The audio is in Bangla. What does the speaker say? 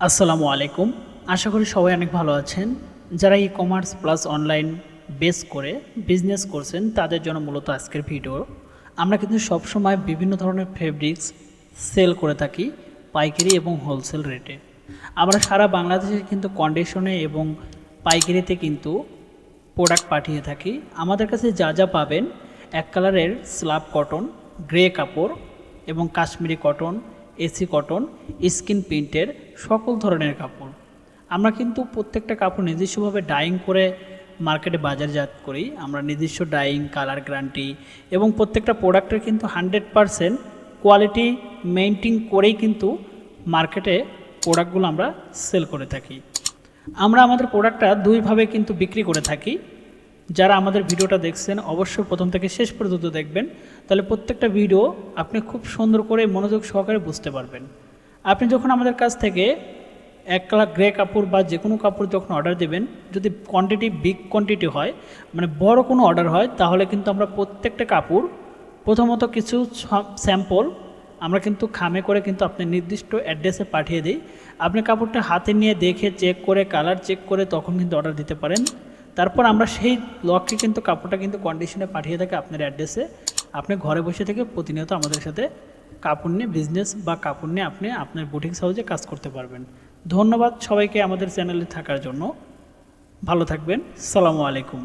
আসসালামু আলাইকুম। আশা করি সবাই অনেক ভালো আছেন। যারা e commerce plus online base করে বিজনেস করছেন তাদের জন্য মূলত আজকের ভিডিও। আমরা কিন্তু সবসময় বিভিন্ন ধরনের ফেব্রিক্স সেল করে থাকি পাইকারি এবং হোলসেল রেটে। আমরা সারা বাংলাদেশে কিন্তু কন্ডিশনে এবং পাইকারিতে কিন্তু প্রোডাক্ট পাঠিয়ে থাকি। আমাদের কাছে যা যা পাবেন, এক কালারের স্ল্যাব কটন, গ্রে কাপড় এবং Kashmiri cotton, AC cotton, skin প্রিন্টের সকল ধরনের কাপড়। আমরা কিন্তু প্রত্যেকটা কাপড় নিজস্বভাবে ডাইং করে মার্কেটে বাজারজাত করি। আমরা নিজস্ব ডাইং, কালার গ্যারান্টি এবং প্রত্যেকটা প্রোডাক্টের কিন্তু 100% কোয়ালিটি মেইনটেইন করেই কিন্তু মার্কেটে প্রোডাক্টগুলো আমরা সেল করে থাকি। আমরা আমাদের প্রোডাক্টটা দুইভাবে কিন্তু বিক্রি করে থাকি। যারা আমাদের ভিডিওটা দেখছেন অবশ্যই প্রথম থেকে শেষ পর্যন্ত দেখবেন, তাহলে প্রত্যেকটা ভিডিও আপনি খুব সুন্দর করে মনোযোগ সহকারে বুঝতে পারবেন। আপনি যখন আমাদের কাছ থেকে 1 কালার গ্রে কাপড় বা যে কোনো কাপড় যখন অর্ডার দেবেন, যদি কোয়ান্টিটি বিগ কোয়ান্টিটি হয়, মানে বড় কোনো অর্ডার হয়, তাহলে কিন্তু আমরা প্রত্যেকটা কাপড় প্রথমত কিছু স্যাম্পল আমরা কিন্তু খামে করে কিন্তু আপনি নির্দিষ্ট অ্যাড্রেসে পাঠিয়ে দিই। আপনি কাপড়টা হাতে নিয়ে দেখে চেক করে কালার চেক করে তখন কিন্তু অর্ডার দিতে পারেন। তারপর আমরা সেই লককে কিন্তু কাপড়টা কিন্তু কন্ডিশনে পাঠিয়ে থাকি আপনার অ্যাড্রেসে। আপনি ঘরে বসে থেকে প্রতিনিয়ত আমাদের সাথে কাপড় নিয়ে বিজনেস বা কাপড় নিয়ে আপনি আপনার বুটিক হাউসে কাজ করতে পারবেন। ধন্যবাদ সবাইকে আমাদের চ্যানেলে থাকার জন্য। ভালো থাকবেন। আসসালামু আলাইকুম।